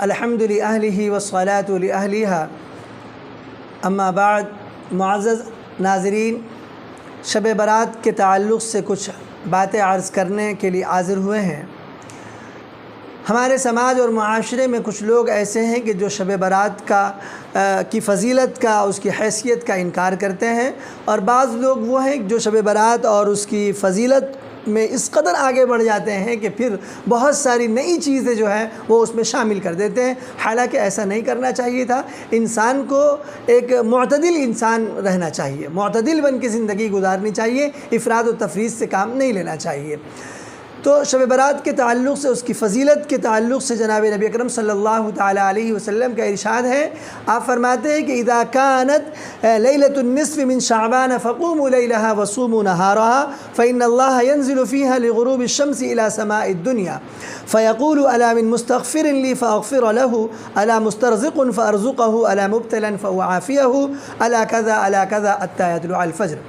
الحمد لأہلہ والصلاة لأہلہا اما بعد۔ معزز ناظرین، شب برات کے تعلق سے کچھ باتیں عرض کرنے کے لیے حاضر ہوئے ہیں۔ ہمارے سماج اور معاشرے میں کچھ لوگ ایسے ہیں کہ جو شب برات کی فضیلت کا، اس کی حیثیت کا انکار کرتے ہیں، اور بعض لوگ وہ ہیں جو شب برات اور اس کی فضیلت میں اس قدر آگے بڑھ جاتے ہیں کہ پھر بہت ساری نئی چیزیں جو ہیں وہ اس میں شامل کر دیتے ہیں، حالانکہ ایسا نہیں کرنا چاہیے تھا۔ انسان کو ایک معتدل انسان رہنا چاہیے، معتدل بن کے زندگی گزارنی چاہیے، افراد و تفریط سے کام نہیں لینا چاہیے۔ تو شب برات کے تعلق سے، اس کی فضیلت کے تعلق سے جناب نبی اکرم صلی اللہ تعالی علیہ وسلم کا ارشاد ہے۔ آپ فرماتے ہیں کہ اذا كانت لیلۃ النصف من شعبان فقوموا لیلها وصوموا نهارها فإن الله ينزل فيها لغروب الشمس إلى سماء الدنيا فيقول ألا من مستغفر لي فأغفر له، ألا مسترزق فأرزقه، ألا مبتلا فأعافيه، ألا كذا ألا كذا حتى يطلع الفجر۔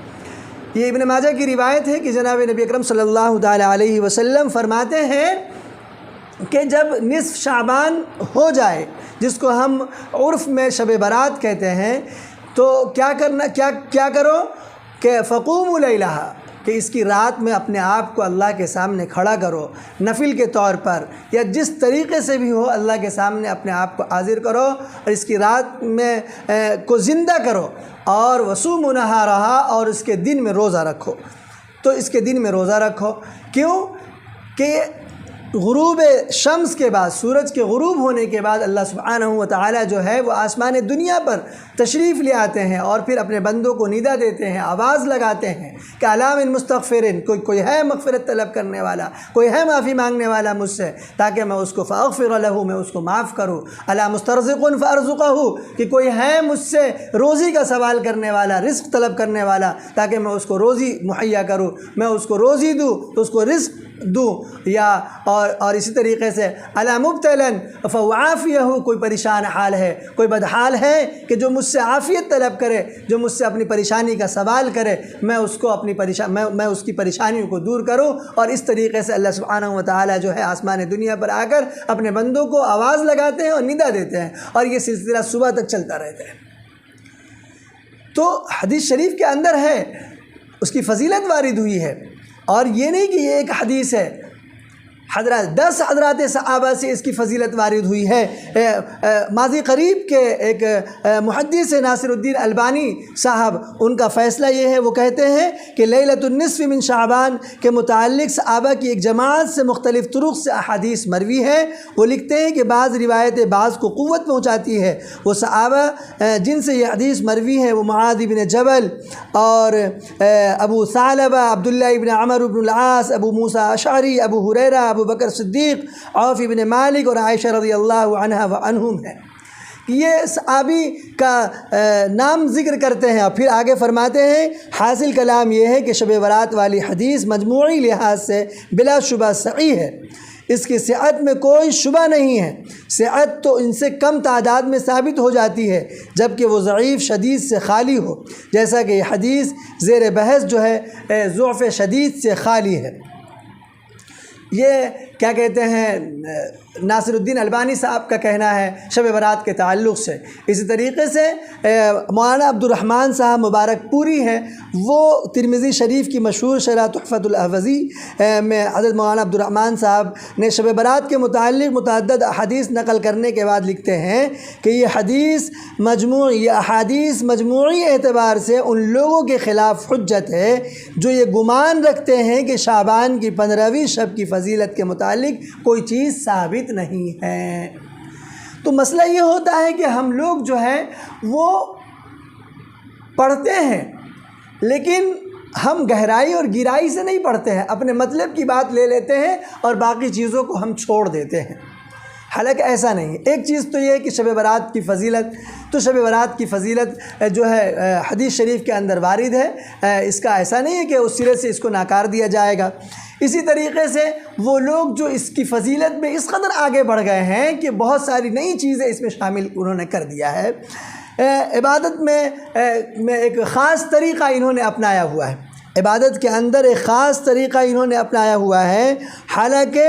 یہ ابن ماجہ کی روایت ہے کہ جناب نبی اکرم صلی اللہ تعالی علیہ وسلم فرماتے ہیں کہ جب نصف شعبان ہو جائے، جس کو ہم عرف میں شب برات کہتے ہیں، تو کیا کرو کہ فقوموا لیلہا، کہ اس کی رات میں اپنے آپ کو اللہ کے سامنے کھڑا کرو، نفل کے طور پر یا جس طریقے سے بھی ہو اللہ کے سامنے اپنے آپ کو حاضر کرو، اور اس کی رات میں کو زندہ کرو، اور وصوموا نہارہا، اور اس کے دن میں روزہ رکھو۔ تو اس کے دن میں روزہ رکھو کیوں؟ کہ غروب شمس کے بعد، سورج کے غروب ہونے کے بعد اللہ سبحانہ و تعالی جو ہے وہ آسمان دنیا پر تشریف لے آتے ہیں، اور پھر اپنے بندوں کو ندا دیتے ہیں، آواز لگاتے ہیں کہ الا من مستغفرین، کوئی ہے مغفرت طلب کرنے والا، کوئی ہے معافی مانگنے والا مجھ سے، تاکہ میں اس کو فاغفر لہ، میں اس کو معاف کروں۔ الا مسترزق فارزقہ، کہ کوئی ہے مجھ سے روزی کا سوال کرنے والا، رزق طلب کرنے والا، تاکہ میں اس کو روزی مہیا کروں، میں اس کو روزی دوں تو اس کو رزق دوں، یا اور اسی طریقے سے الا مبتلا فاعافیہ، کوئی پریشان حال ہے، کوئی بدحال ہے کہ جو مجھ سے عافیت طلب کرے، جو مجھ سے اپنی پریشانی کا سوال کرے، میں اس کو میں اس کی پریشانیوں کو دور کروں۔ اور اس طریقے سے اللہ سبحانہ و تعالی جو ہے آسمان دنیا پر آ کر اپنے بندوں کو آواز لگاتے ہیں اور ندا دیتے ہیں، اور یہ سلسلہ صبح تک چلتا رہتا ہے۔ تو حدیث شریف کے اندر ہے، اس کی فضیلت وارد ہوئی ہے، اور یہ نہیں کہ یہ ایک حدیث ہے، 10 حضرات صحابہ سے اس کی فضیلت وارد ہوئی ہے۔ ماضی قریب کے ایک محدث ناصر الدین البانی صاحب، ان کا فیصلہ یہ ہے، وہ کہتے ہیں کہ لیلۃ النصف من شعبان کے متعلق صحابہ کی ایک جماعت سے مختلف طرق سے احادیث مروی ہے۔ وہ لکھتے ہیں کہ بعض روایتیں بعض کو قوت پہنچاتی ہے۔ وہ صحابہ جن سے یہ حدیث مروی ہے وہ معاذ بن جبل اور ابو ثعلبہ، عبداللہ بن عمرو بن العاص، ابو موسیٰ اشعری، ابو ہریرہ، ابو بکر صدیق، عوف بن مالک اور عائشہ رضی اللہ عنہا وعنہم ہے۔ یہ صحابی کا نام ذکر کرتے ہیں، اور پھر آگے فرماتے ہیں حاصل کلام یہ ہے کہ شب برات والی حدیث مجموعی لحاظ سے بلا شبہ صحیح ہے، اس کی صحت میں کوئی شبہ نہیں ہے۔ صحت تو ان سے کم تعداد میں ثابت ہو جاتی ہے، جبکہ وہ ضعیف شدید سے خالی ہو، جیسا کہ یہ حدیث زیر بحث جو ہے ضعف شدید سے خالی ہے۔ یہ کیا کہتے ہیں، ناصر الدین البانی صاحب کا کہنا ہے شب برات کے تعلق سے۔ اسی طریقے سے مولانا عبد الرحمن صاحب مبارک پوری ہیں، وہ ترمذی شریف کی مشہور شرح تحفۃ الاحوذی میں حضرت مولانا عبد الرحمن صاحب نے شب برات کے متعلق متعدد احادیث نقل کرنے کے بعد لکھتے ہیں کہ یہ احادیث مجموعی اعتبار سے ان لوگوں کے خلاف حجت ہے جو یہ گمان رکھتے ہیں کہ شعبان کی 15ویں شب کی فضیلت کے متعلق کوئی چیز ثابت نہیں ہے۔ تو مسئلہ یہ ہوتا ہے کہ ہم لوگ جو ہے وہ پڑھتے ہیں، لیکن ہم گہرائی اور گہرائی سے نہیں پڑھتے ہیں، اپنے مطلب کی بات لے لیتے ہیں اور باقی چیزوں کو ہم چھوڑ دیتے ہیں، حالانکہ ایسا نہیں ہے۔ ایک چیز تو یہ ہے کہ شب برات کی فضیلت، تو شب برات کی فضیلت جو ہے حدیث شریف کے اندر وارد ہے، اس کا ایسا نہیں ہے کہ اس سرے سے اس کو ناکار دیا جائے گا۔ اسی طریقے سے وہ لوگ جو اس کی فضیلت میں اس قدر آگے بڑھ گئے ہیں کہ بہت ساری نئی چیزیں اس میں شامل انہوں نے کر دیا ہے۔ عبادت میں ایک خاص طریقہ انہوں نے اپنایا ہوا ہے، عبادت کے اندر ایک خاص طریقہ انہوں نے اپنایا ہوا ہے، حالانکہ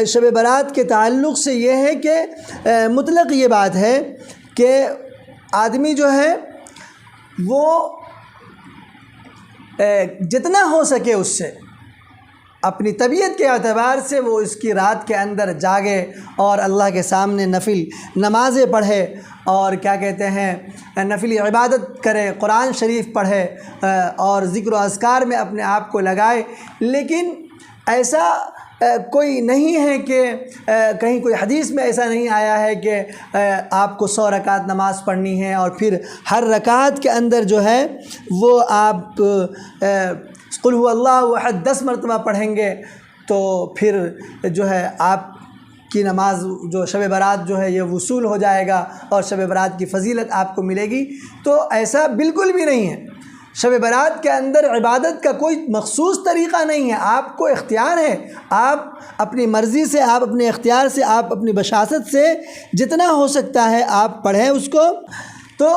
شب برات کے تعلق سے یہ ہے کہ مطلق یہ بات ہے کہ آدمی جو ہے وہ جتنا ہو سکے اس سے اپنی طبیعت کے اعتبار سے وہ اس کی رات کے اندر جاگے اور اللہ کے سامنے نفل نمازیں پڑھے اور کیا کہتے ہیں نفلی عبادت کرے، قرآن شریف پڑھے اور ذکر و اذکار میں اپنے آپ کو لگائے۔ لیکن ایسا کوئی نہیں ہے کہ کہیں کوئی حدیث میں ایسا نہیں آیا ہے کہ آپ کو 100 رکعت نماز پڑھنی ہے اور پھر ہر رکعت کے اندر جو ہے وہ آپ قل هو اللہ احد 10 مرتبہ پڑھیں گے تو پھر جو ہے آپ کی نماز جو شب برات جو ہے یہ وصول ہو جائے گا اور شب برات کی فضیلت آپ کو ملے گی۔ تو ایسا بالکل بھی نہیں ہے۔ شب برات کے اندر عبادت کا کوئی مخصوص طریقہ نہیں ہے، آپ کو اختیار ہے، آپ اپنی مرضی سے، آپ اپنے اختیار سے، آپ اپنی بشاست سے جتنا ہو سکتا ہے آپ پڑھیں اس کو۔ تو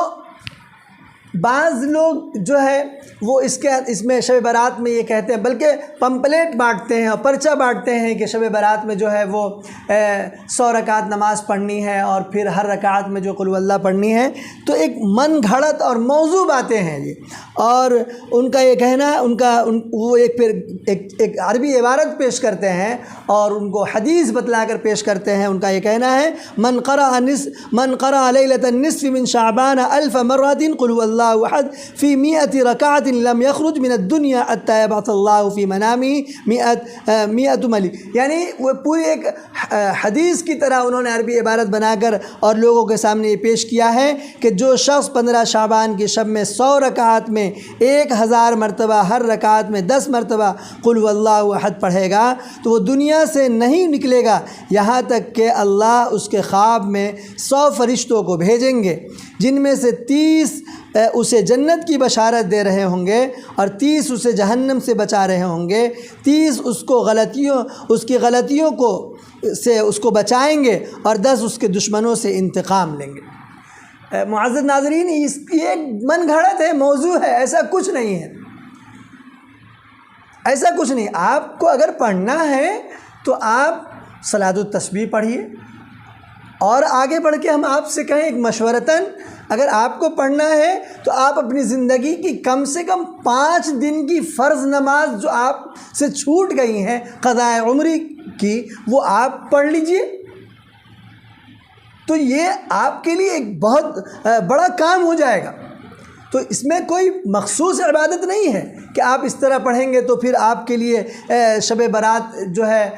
بعض لوگ جو ہے وہ اس میں شب برات میں یہ کہتے ہیں، بلکہ پمپلیٹ بانٹتے ہیں اور پرچہ بانٹتے ہیں کہ شب برات میں جو ہے وہ 100 رکعت نماز پڑھنی ہے اور پھر ہر رکعت میں جو قل اللہ پڑھنی ہے۔ تو ایک من گھڑت اور موضوع باتیں ہیں یہ، اور ان کا یہ کہنا ہے وہ ایک عربی عبارت پیش کرتے ہیں اور ان کو حدیث بتلا کر پیش کرتے ہیں۔ ان کا یہ کہنا ہے من قرأ لیلۃ النصف من شعبان 1000 مرۃ قل اللہ احد فی 100 رکعۃ لم یخرج من الدنیا حتی یبعث اللہ فی منامہ 100 ملک، یعنی وہ پوری ایک حدیث کی طرح انہوں نے عربی عبارت بنا کر اور لوگوں کے سامنے یہ پیش کیا ہے کہ جو شخص 15 شعبان کی شب میں 100 رکعات میں 1000 مرتبہ، ہر رکعت میں 10 مرتبہ قل اللہ احد پڑھے گا تو وہ دنیا سے نہیں نکلے گا یہاں تک کہ اللہ اس کے خواب میں 100 فرشتوں کو بھیجیں گے، جن میں سے 30 اسے جنت کی بشارت دے رہے ہوں گے اور 30 اسے جہنم سے بچا رہے ہوں گے، 30 اس کی غلطیوں سے اس کو بچائیں گے اور 10 اس کے دشمنوں سے انتقام لیں گے۔ معزز ناظرین، یہ من گھڑت ہے، موضوع ہے، ایسا کچھ نہیں ہے، ایسا کچھ نہیں۔ آپ کو اگر پڑھنا ہے تو آپ صلاۃ التسبیح پڑھیے، اور آگے بڑھ کے ہم آپ سے کہیں ایک مشورتاً، اگر آپ کو پڑھنا ہے تو آپ اپنی زندگی کی کم سے کم 5 دن کی فرض نماز جو آپ سے چھوٹ گئی ہیں قضاء عمری کی، وہ آپ پڑھ لیجئے۔ تو یہ آپ کے لیے ایک بہت بڑا کام ہو جائے گا۔ تو اس میں کوئی مخصوص عبادت نہیں ہے کہ آپ اس طرح پڑھیں گے تو پھر آپ کے لیے شب برات جو ہے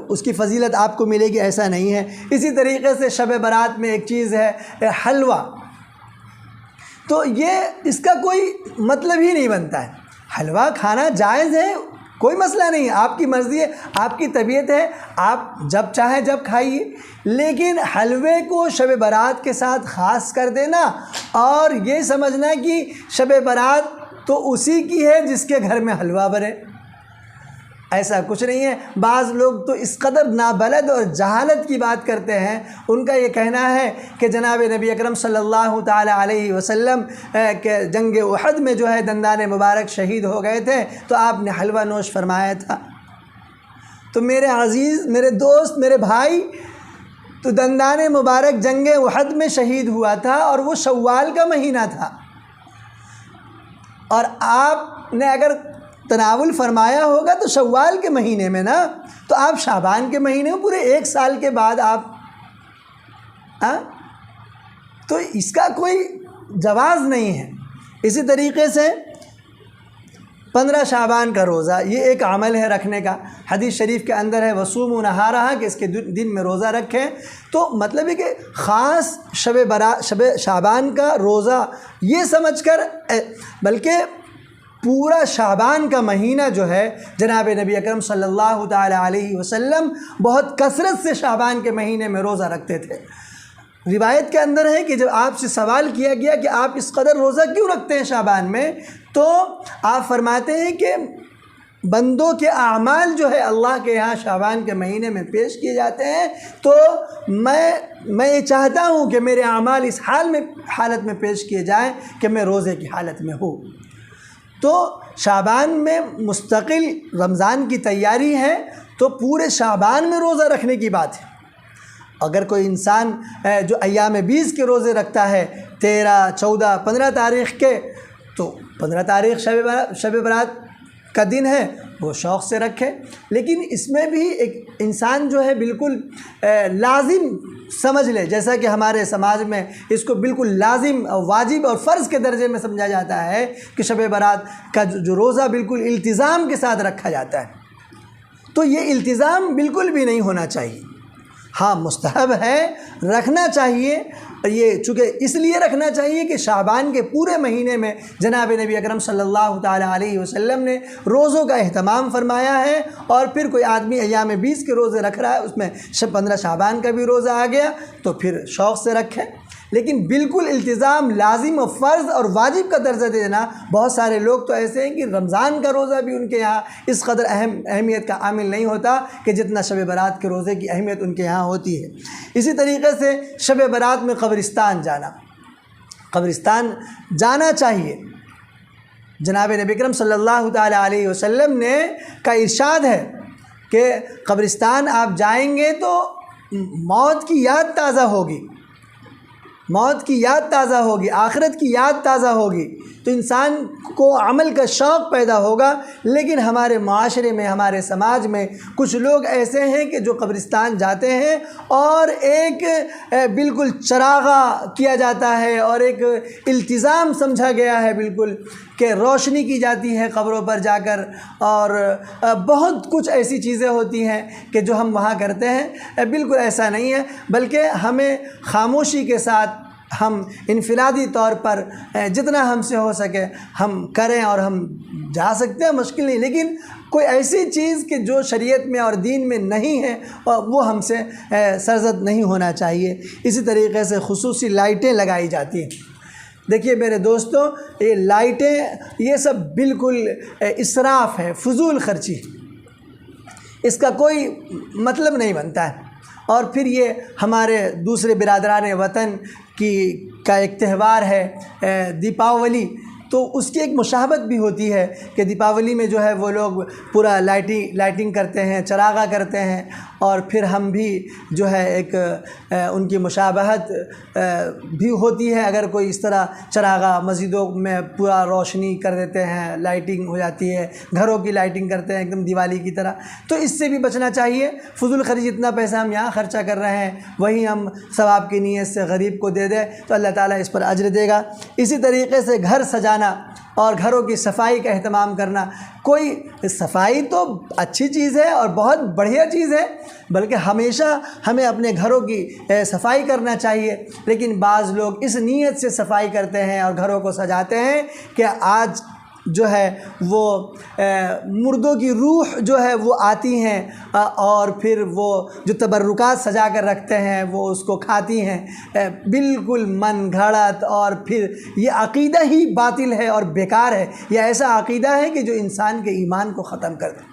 اس کی فضیلت آپ کو ملے گی، ایسا نہیں ہے۔ اسی طریقے سے شب برات میں ایک چیز ہے حلوہ، تو یہ اس کا کوئی مطلب ہی نہیں بنتا ہے۔ حلوہ کھانا جائز ہے، کوئی مسئلہ نہیں ہے، آپ کی مرضی ہے، آپ کی طبیعت ہے، آپ جب چاہیں جب کھائیے، لیکن حلوے کو شب برات کے ساتھ خاص کر دینا اور یہ سمجھنا کہ شب برات تو اسی کی ہے جس کے گھر میں حلوہ بنے، ایسا کچھ نہیں ہے۔ بعض لوگ تو اس قدر نابلد اور جہالت کی بات کرتے ہیں، ان کا یہ کہنا ہے کہ جناب نبی اکرم صلی اللہ تعالی علیہ وسلم کہ جنگ احد میں جو ہے دندان مبارک شہید ہو گئے تھے تو آپ نے حلوہ نوش فرمایا تھا۔ تو میرے عزیز، میرے دوست، میرے بھائی، تو دندان مبارک جنگ احد میں شہید ہوا تھا اور وہ شوال کا مہینہ تھا، اور آپ نے اگر تناول فرمایا ہوگا تو شوال کے مہینے میں نا، تو آپ شعبان کے مہینے میں پورے 1 سال کے بعد آپ تو اس کا کوئی جواز نہیں ہے۔ اسی طریقے سے 15 شعبان کا روزہ یہ ایک عمل ہے رکھنے کا، حدیث شریف کے اندر ہے وصوموا نہارہا کہ اس کے دن میں روزہ رکھیں۔ تو مطلب ہے کہ خاص شب شعبان کا روزہ یہ سمجھ کر، بلکہ پورا شعبان کا مہینہ جو ہے جناب نبی اکرم صلی اللہ تعالی علیہ وسلم بہت کثرت سے شعبان کے مہینے میں روزہ رکھتے تھے۔ روایت کے اندر ہے کہ جب آپ سے سوال کیا گیا کہ آپ اس قدر روزہ کیوں رکھتے ہیں شعبان میں، تو آپ فرماتے ہیں کہ بندوں کے اعمال جو ہے اللہ کے یہاں شعبان کے مہینے میں پیش کیے جاتے ہیں، تو میں یہ چاہتا ہوں کہ میرے اعمال اس حالت میں پیش کیے جائیں کہ میں روزے کی حالت میں ہوں۔ تو شعبان میں مستقل رمضان کی تیاری ہے تو پورے شعبان میں روزہ رکھنے کی بات ہے۔ اگر کوئی انسان جو ایام 20 کے روزے رکھتا ہے 13، 14، 15 تاریخ کے، تو 15 تاریخ شب برات کا دن ہے، وہ شوق سے رکھے۔ لیکن اس میں بھی ایک انسان جو ہے بالکل لازم سمجھ لے، جیسا کہ ہمارے سماج میں اس کو بالکل لازم، واجب اور فرض کے درجے میں سمجھا جاتا ہے کہ شب برات کا جو روزہ بالکل التزام کے ساتھ رکھا جاتا ہے، تو یہ التزام بالکل بھی نہیں ہونا چاہیے۔ ہاں مستحب ہے، رکھنا چاہیے۔ یہ چونکہ اس لیے رکھنا چاہیے کہ شعبان کے پورے مہینے میں جناب نبی اکرم صلی اللہ تعالیٰ علیہ وسلم نے روزوں کا اہتمام فرمایا ہے، اور پھر کوئی آدمی ایام 20 کے روزے رکھ رہا ہے، اس میں 15 شعبان کا بھی روزہ آ گیا تو پھر شوق سے رکھیں۔ لیکن بالکل التزام، لازم و فرض اور واجب کا درجہ دینا، بہت سارے لوگ تو ایسے ہیں کہ رمضان کا روزہ بھی ان کے یہاں اس قدر اہمیت کا عامل نہیں ہوتا کہ جتنا شب برات کے روزے کی اہمیت ان کے یہاں ہوتی ہے۔ اسی طریقے سے شب برات میں قبرستان جانا چاہیے۔ جناب نبی اکرم صلی اللہ تعالیٰ علیہ وسلم نے کا ارشاد ہے کہ قبرستان آپ جائیں گے تو موت کی یاد تازہ ہوگی، موت کی یاد تازہ ہوگی، آخرت کی یاد تازہ ہوگی، تو انسان کو عمل کا شوق پیدا ہوگا۔ لیکن ہمارے معاشرے میں، ہمارے سماج میں کچھ لوگ ایسے ہیں کہ جو قبرستان جاتے ہیں اور ایک بالکل چراغا کیا جاتا ہے اور ایک التزام سمجھا گیا ہے بالکل کہ روشنی کی جاتی ہے قبروں پر جا کر، اور بہت کچھ ایسی چیزیں ہوتی ہیں کہ جو ہم وہاں کرتے ہیں۔ بالکل ایسا نہیں ہے، بلکہ ہمیں خاموشی کے ساتھ ہم انفرادی طور پر جتنا ہم سے ہو سکے ہم کریں، اور ہم جا سکتے ہیں، مشکل نہیں، لیکن کوئی ایسی چیز کہ جو شریعت میں اور دین میں نہیں ہے وہ ہم سے سرزد نہیں ہونا چاہیے۔ اسی طریقے سے خصوصی لائٹیں لگائی جاتی ہیں۔ دیکھیے میرے دوستو، یہ لائٹیں یہ سب بالکل اسراف ہے، فضول خرچی، اس کا کوئی مطلب نہیں بنتا ہے۔ اور پھر یہ ہمارے دوسرے برادران وطن کا ایک تہوار ہے دیپاولی، تو اس کی ایک مشابہت بھی ہوتی ہے کہ دیپاولی میں جو ہے وہ لوگ پورا لائٹنگ کرتے ہیں، چراغا کرتے ہیں، اور پھر ہم بھی جو ہے ایک ان کی مشابہت بھی ہوتی ہے۔ اگر کوئی اس طرح چراغا مسجدوں میں پورا روشنی کر دیتے ہیں، لائٹنگ ہو جاتی ہے، گھروں کی لائٹنگ کرتے ہیں ایک دم دیوالی کی طرح، تو اس سے بھی بچنا چاہیے۔ فضول خرچ، اتنا پیسہ ہم یہاں خرچہ کر رہے ہیں، وہیں ہم ثواب کی نیت سے غریب کو دے دیں تو اللہ تعالیٰ اس پر اجر دے گا۔ اسی طریقے سے گھر سجانا اور گھروں کی صفائی کا اہتمام کرنا، کوئی صفائی تو اچھی چیز ہے اور بہت بڑھیا چیز ہے، بلکہ ہمیشہ ہمیں اپنے گھروں کی صفائی کرنا چاہیے۔ لیکن بعض لوگ اس نیت سے صفائی کرتے ہیں اور گھروں کو سجاتے ہیں کہ آج جو ہے وہ مردوں کی روح جو ہے وہ آتی ہیں اور پھر وہ جو تبرکات سجا کر رکھتے ہیں وہ اس کو کھاتی ہیں۔ بالکل من گھڑت، اور پھر یہ عقیدہ ہی باطل ہے اور بیکار ہے۔ یہ ایسا عقیدہ ہے کہ جو انسان کے ایمان کو ختم کر دے۔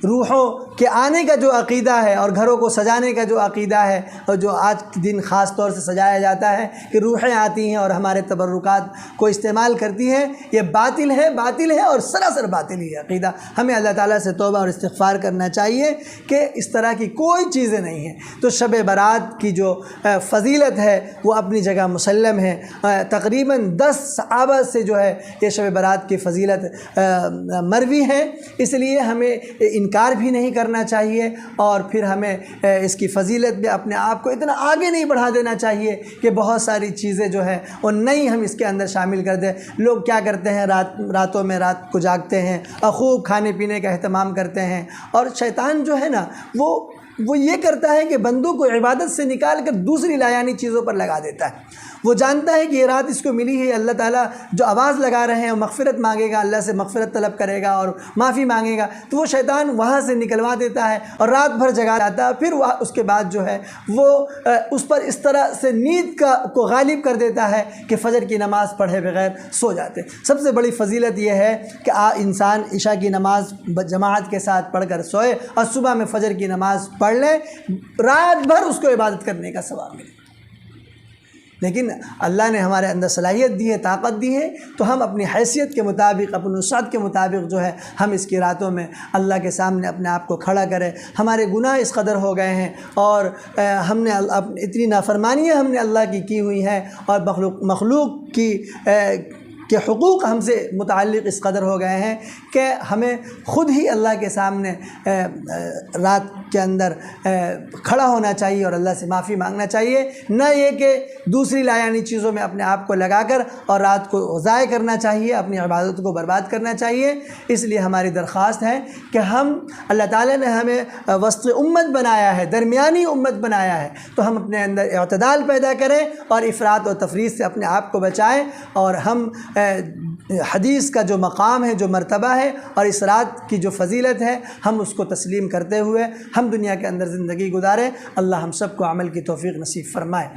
روحوں کے آنے کا جو عقیدہ ہے اور گھروں کو سجانے کا جو عقیدہ ہے، اور جو آج کے دن خاص طور سے سجایا جاتا ہے کہ روحیں آتی ہیں اور ہمارے تبرکات کو استعمال کرتی ہیں، یہ باطل ہے اور سراسر باطل ہی ہے عقیدہ۔ ہمیں اللہ تعالیٰ سے توبہ اور استغفار کرنا چاہیے کہ اس طرح کی کوئی چیزیں نہیں ہیں۔ تو شب برات کی جو فضیلت ہے وہ اپنی جگہ مسلم ہے۔ تقریباً 10 صحابہ سے جو ہے یہ شب برات کی فضیلت مروی ہے، اس لیے ہمیں انکار بھی نہیں کرنا چاہیے، اور پھر ہمیں اس کی فضیلت میں اپنے آپ کو اتنا آگے نہیں بڑھا دینا چاہیے کہ بہت ساری چیزیں جو ہے وہ نہیں ہم اس کے اندر شامل کر دیں۔ لوگ کیا کرتے ہیں، راتوں میں رات کو جاگتے ہیں اور خوب کھانے پینے کا اہتمام کرتے ہیں، اور شیطان جو ہے نا وہ یہ کرتا ہے کہ بندوں کو عبادت سے نکال کر دوسری لایانی چیزوں پر لگا دیتا ہے۔ وہ جانتا ہے کہ یہ رات اس کو ملی ہے، اللہ تعالیٰ جو آواز لگا رہے ہیں مغفرت مانگے گا، اللہ سے مغفرت طلب کرے گا اور معافی مانگے گا، تو وہ شیطان وہاں سے نکلوا دیتا ہے اور رات بھر جگا جاتا ہے۔ پھر اس کے بعد جو ہے وہ اس پر اس طرح سے نیند کو غالب کر دیتا ہے کہ فجر کی نماز پڑھے بغیر سو جاتے۔ سب سے بڑی فضیلت یہ ہے کہ انسان عشاء کی نماز جماعت کے ساتھ پڑھ کر سوئے اور صبح میں فجر کی نماز پڑھ لے، رات بھر اس کو عبادت کرنے کا ثواب ملے۔ لیکن اللہ نے ہمارے اندر صلاحیت دی ہے، طاقت دی ہے، تو ہم اپنی حیثیت کے مطابق، اپنی وسعت کے مطابق جو ہے ہم اس کی راتوں میں اللہ کے سامنے اپنے آپ کو کھڑا کریں۔ ہمارے گناہ اس قدر ہو گئے ہیں اور ہم نے اتنی نافرمانیاں ہم نے اللہ کی ہوئی ہیں، اور مخلوق کے حقوق ہم سے متعلق اس قدر ہو گئے ہیں کہ ہمیں خود ہی اللہ کے سامنے رات کے اندر کھڑا ہونا چاہیے اور اللہ سے معافی مانگنا چاہیے، نہ یہ کہ دوسری لایعنی چیزوں میں اپنے آپ کو لگا کر اور رات کو ضائع کرنا چاہیے، اپنی عبادت کو برباد کرنا چاہیے۔ اس لیے ہماری درخواست ہے کہ اللہ تعالیٰ نے ہمیں وسط امت بنایا ہے، درمیانی امت بنایا ہے، تو ہم اپنے اندر اعتدال پیدا کریں اور افراط و تفریط سے اپنے آپ کو بچائیں، اور ہم حدیث کا جو مقام ہے، جو مرتبہ ہے، اور اس رات کی جو فضیلت ہے، ہم اس کو تسلیم کرتے ہوئے ہم دنیا کے اندر زندگی گزاریں۔ اللہ ہم سب کو عمل کی توفیق نصیب فرمائے۔